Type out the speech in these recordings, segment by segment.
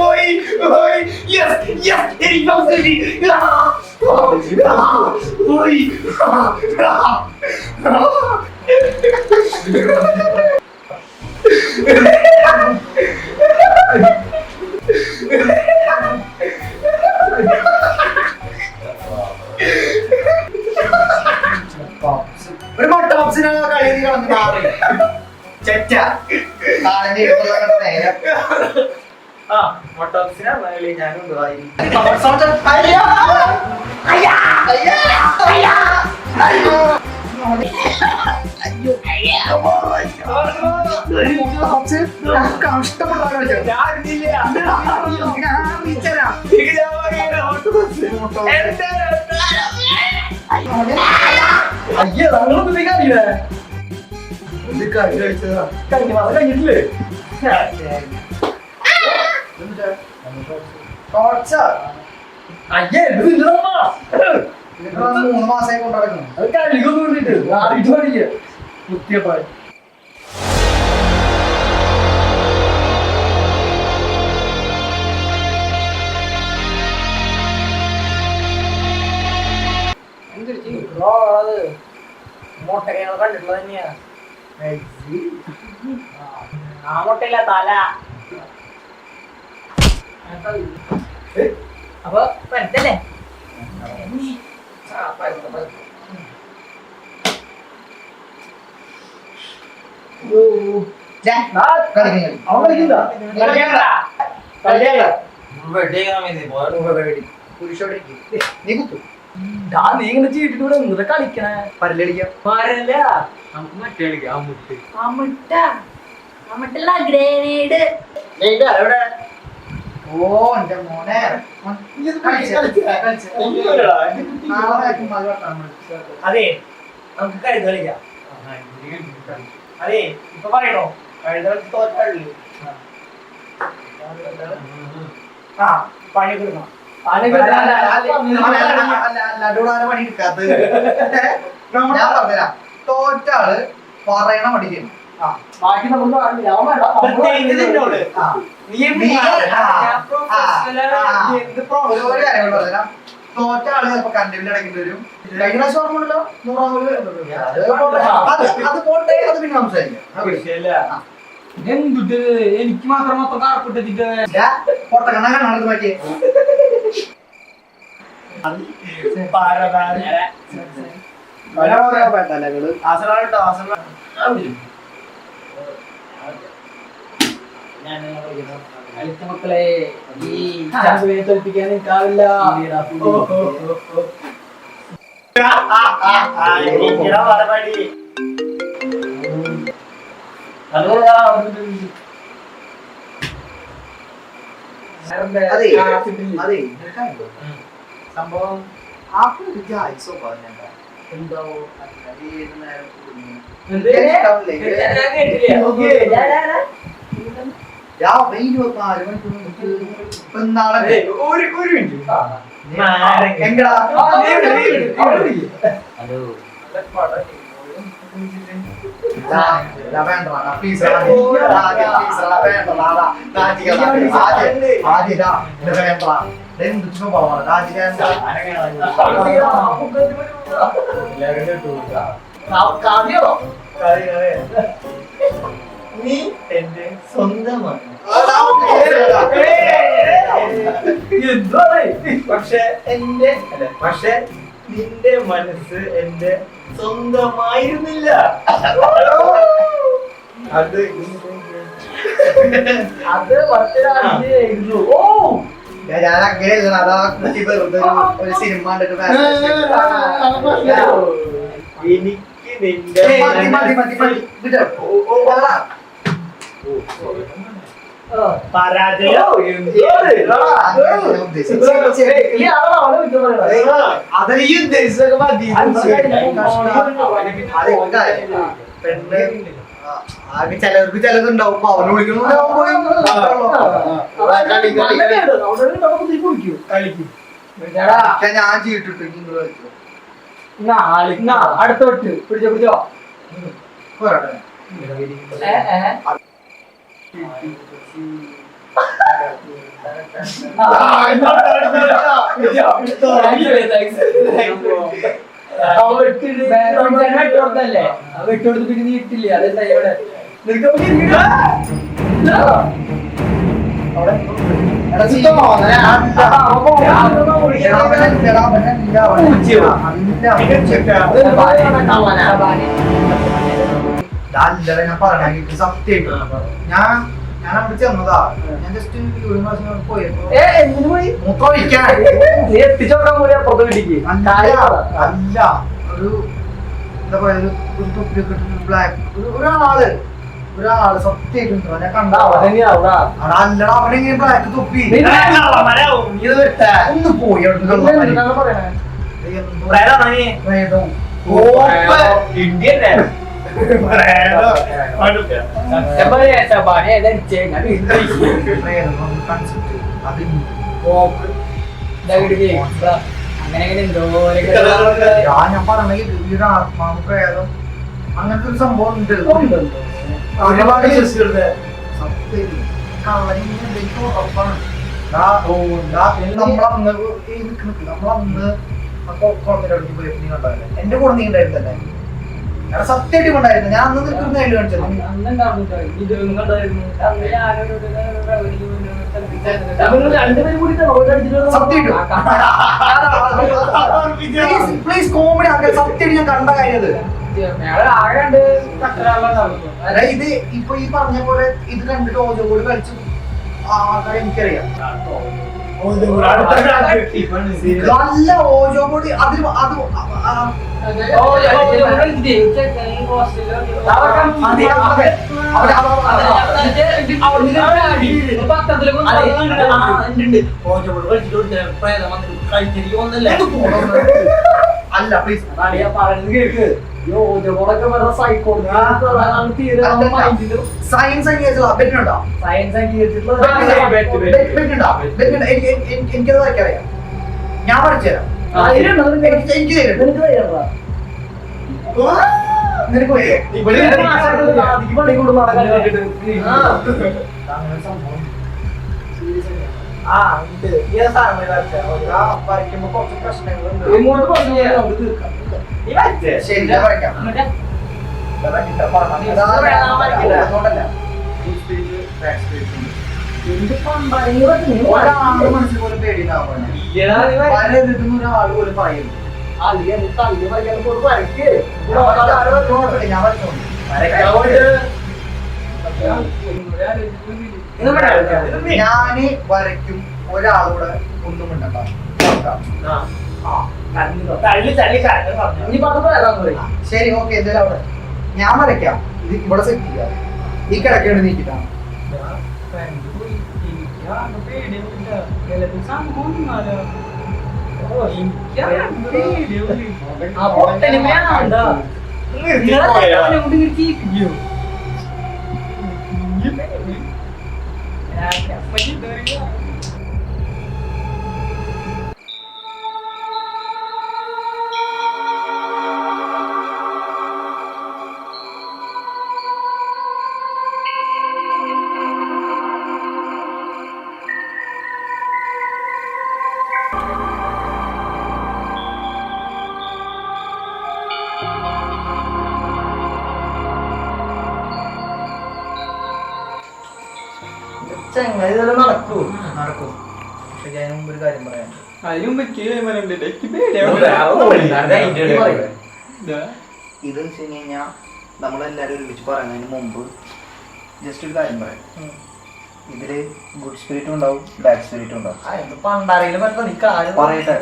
പോയി yes yes എനിക്ക് അവസരി പോയി ഒരു മുട്ട പപ്സിനാണ് കളി കളഞ്ഞ് മാറി ചെറ്റ കാലിന്റെ നേരം മൊട്ടോക്സിനാണ് ഞാനും അയ്യോ നമ്മളൊന്നും കാര്യമില്ലേ കഴിഞ്ഞിട്ടില്ലേ അയ്യേ 3 മാസമായി കൊണ്ടുനടക്കുന്നു അത് കളിക്കൊന്നും വേണ്ടിട്ട് ആദ്യമായിട്ട് പഠിക്കുക കുത്തിയപ്പാട് മുട്ടകൾ കണ്ടിട്ടുള്ളത് തന്നെയാ ആ മുട്ടയില്ല തല അപ്പൊ പരത്തല്ലേ നീ കുത്തു നീ ഇങ്ങനെ ചീട്ടിട്ട് ഇവിടെ എന്തൊക്കെ കളിക്കണേ പരലടിക്കാം പരല്ല നമുക്ക് മറ്റേ കളിക്കാം അമ്മുട്ടല്ല ഗ്രനേഡ് എവിടെ ഓ എന്റെ മോനെ അതെ നമുക്ക് കഴുത കളിക്കാം അതെ ഇപ്പൊ പറയണോ കഴുത കളിച്ച് തോറ്റള്ളു ആ പണി കൊടുക്കണം പണി എടുക്കാത്തത് ഞാൻ പറഞ്ഞുതരാം തോറ്റാള് പറയണ പഠിക്കും ബാക്കി നമ്മൾ തോറ്റ ആള് ചിലപ്പോ കണ്ടന്റ് അടക്കേണ്ടി വരും. കഴിഞ്ഞ പ്രാവശ്യം ഓർമ്മയുണ്ടല്ലോ 100 അത് പോട്ടെ, അത് പിന്നെ സംസാരിക്കാം. എന്തുട്ട് എനിക്ക് മാത്രം കാർപ്പിട്ടിട്ട് പൊട്ടക്കണ്ണ കണ്ണാടത്ത് പറ്റിയേ മക്കളെ ഈ ചാമ്പിനെ തോൽപ്പിക്കാൻ നിൽക്കാവില്ല. സംഭവം എന്തോ നീ എന്റെ സ്വന്തമാണ്. പക്ഷെ നിന്റെ മനസ്സ് എന്റെ സ്വന്തമായിരുന്നില്ല. അത് ഞാൻ അങ്ങനെയല്ല, അതാ കുട്ടി വെറുതെ ഒരു സിനിമ കണ്ടിട്ട് എനിക്ക് നിന്റെ പരാജയം ചിലർക്ക് ചിലതുണ്ടാവും. അവന് ഞാൻ ചീട്ടിട്ടു അടുത്തോട്ട് പിടിച്ചോ വെട്ടുകൊടുത്ത് പിന്നെ നീ ഇട്ടില്ല അതെന്താ ഇവിടെ സത്യം ഞാൻ അവിടെ ചെന്നതാ. ഞാൻ ജസ്റ്റ് ഒരു പ്രാവശ്യം പോയപ്പോ എത്തിച്ചോക്കാൻ പോലെ അപ്പുറത്ത് വീട്ടിക്ക് അല്ല ഒരു എന്താ പറയാ ഒരു തൊപ്പിയൊക്കെ ബ്ലാക്ക് ഒരാള് സത്യമായിട്ടുണ്ട് ഞാൻ കണ്ട അല്ലടാ അവനെങ്ങനെ ബ്ലാക്ക് തൊപ്പി ഒന്ന് പോയി ഞാൻ പറഞ്ഞ ഒരു ആത്മാവ് പ്രേതം അങ്ങനത്തെ ഒരു സംഭവം ഉണ്ട്. ഒരുപാട് നമ്മളന്ന് കുളത്തിനടുത്ത് പോയി നീ കണ്ടല്ലേ എന്റെ കൂടെ നീ ഉണ്ടായിരുന്നല്ലേ സത്യമായിട്ട് കൊണ്ടായിരുന്നു. ഞാൻ അന്ന് നിൽക്കുന്ന കയ്യിൽ കാണിച്ചത് പ്ലീസ് കോമഡി ആക്കാൻ സത്യമായിട്ട് ഞാൻ കണ്ട കാര്യം ഇത് ഇപ്പൊ ഈ പറഞ്ഞ പോലെ ഇത് കണ്ടിട്ട് ഓജോട് കളിച്ചു ആൾക്കാരെ എനിക്കറിയാം. നല്ല ഓജോ ബോഡി അതിൽ അത് അല്ല പ്ലീസ് കേക്ക് സയൻസ് ബെറ്റുണ്ടോ? എനിക്കത് വരയ്ക്കറിയാം. ഞാൻ വരച്ചുതരാം. എനിക്ക് നിനക്ക് വരയ്ക്കുമ്പോ കുറച്ച് പ്രശ്നങ്ങളുണ്ട്. ശരി ഞാൻ വരയ്ക്കാം. ഒരാളുടെ മനസ്സിൽ പോലും പേടിയുണ്ടാവുക ഒരാൾ പോലും പറയുന്നു. ഞാൻ വരച്ചോണ്ട് ഞാന് വരയ്ക്കും. ഒരാളൂടെ ഒന്നും ഉണ്ടോ ശരി ഓക്കെ എന്തായാലും അവിടെ ഞാൻ വരയ്ക്കാം. ഇത് ഇവിടെ സെറ്റ് ചെയ്യാം. ഈ കിടക്കേണ്ടി നീക്കിട്ടാണ് ചങ്ങായി നടക്കും. പക്ഷെ ഞാൻ മുമ്പ് ഒരു കാര്യം പറയാം. ഇത് വെച്ച് കഴിഞ്ഞാൽ നമ്മളെല്ലാരും ഒരുമിച്ച് പറയുന്നതിന് മുമ്പ് ജസ്റ്റ് ഒരു കാര്യം പറയാം. ഇതില് ഗുഡ് സ്പിരിറ്റും ഉണ്ടാവും ബാഡ് സ്പിരിറ്റും ഉണ്ടാവും. പറയട്ടെ,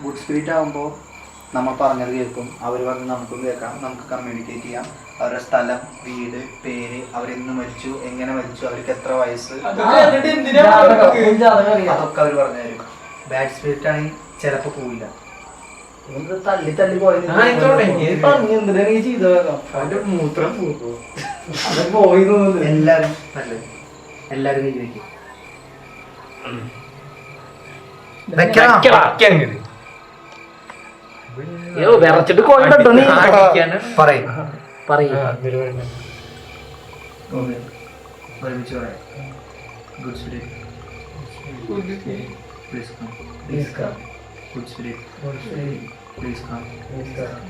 ഗുഡ് സ്പിരിറ്റ് ആകുമ്പോൾ നമ്മൾ പറഞ്ഞത് കേൾക്കും, അവർ പറഞ്ഞ് നമുക്കും കേൾക്കാം, നമുക്ക് കമ്മ്യൂണിക്കേറ്റ് ചെയ്യാം. അവരുടെ സ്ഥലം, വീട്, പേര്, അവരെന്ന് മരിച്ചു, എങ്ങനെ മരിച്ചു, അവർക്ക് എത്ര വയസ്സ്, അതൊക്കെ അവർ പറഞ്ഞു തരും. ബാഡ് സ്പിരിറ്റ് ആണെങ്കിൽ ചിലപ്പോൾ പോയില്ല. തള്ളി തള്ളി പോയി എല്ലാരും നല്ലത്. എല്ലാരും കൈ വിറച്ചിട്ട് കൊണ്ടോ നീ പറയും ഒരുമിച്ച് പറയാം. Good spirit, please come. Please come. Good spirit, Good spirit, please come. please come.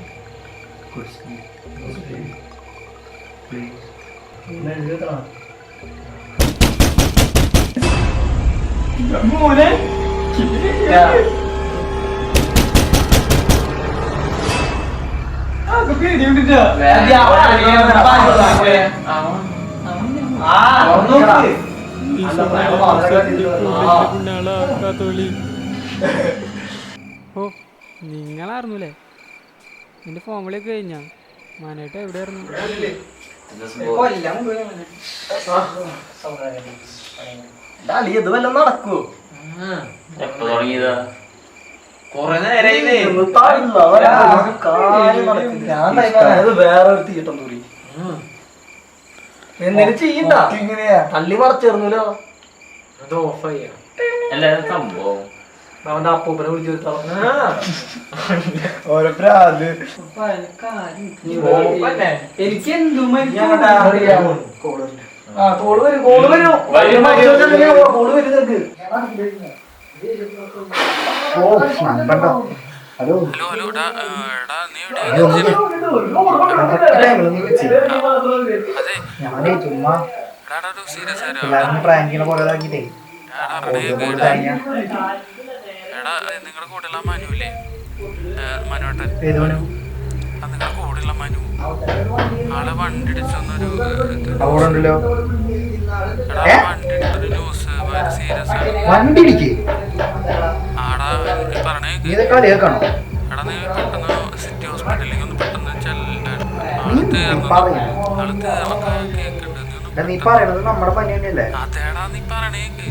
Good spirit, Good spirit. please. എഴുതണം. മോനെ പേടിയുണ്ടിട്ടാ ഓ നിങ്ങളായിരുന്നുല്ലേ എന്റെ ഫോമിലേക്ക് കഴിഞ്ഞാ മാനായിട്ട് എവിടെയായിരുന്നു ഇത് വല്ലതും നടക്കുവോ? എപ്പോ തുടങ്ങിയതാ കൊറേ നേരായില്ലേ അത് വേറെ ഒരു തീട്ടം തൂരി എന്തിനു ചെയ്യണ്ട ഇങ്ങനെയാ തള്ളി മറച്ചേർന്നല്ലോ. അത് ഓഫായി അല്ല സംഭവം അവന്റെ അപ്പൂപ്പനെ വിളിച്ചു വരുത്താം. ഓരോ പ്രാന്ത്. എനിക്ക് എന്തും കോള് വരും കോള് വരും കോള് വരും നിനക്ക്. ഹലോ ഞാനേ ചുമ്മാ എല്ലാരും പ്രാങ്ക് ചെയ്യണ പോലെ ഇതാക്കിട്ടേ നിങ്ങളുടെ കൂടെയുള്ള മനുല്ലേ മനുവേട്ടൻ ഏത് മനു നിങ്ങളുടെ കൂടെയുള്ള മനു ആളെ വണ്ടി ഇടിച്ചൊന്നൊരു അവിടെ ഉണ്ടല്ലോ. വണ്ടി ഇടിച്ചൊരു ന്യൂസ് ഭയങ്കര സീരിയസ് ആണ്. വണ്ടി ഇടിക്ക് ആടാ പറഞ്ഞേ ഇതൊക്കെ കളിയാക്കണോ? എടാ നീ പെട്ടെന്ന് സിറ്റി ഹോസ്പിറ്റലിലേക്ക് ഒന്ന് പെട്ടെന്ന് ചെല്ലാൻ നീ പറയ്. ആള് തീർന്നൊക്കെ കേൾക്കുന്നുണ്ട് നീ ഒന്ന് നീ പറയണത് നമ്മുടെ പനി തന്നെയല്ലേ? അതേടാ നീ പറയണേക്ക്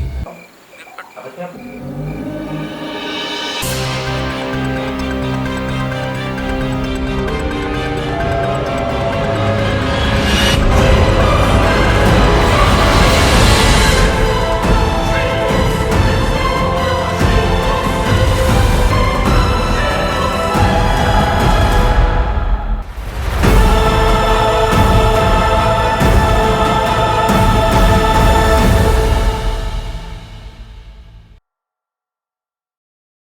നീ പെട്ടെന്ന്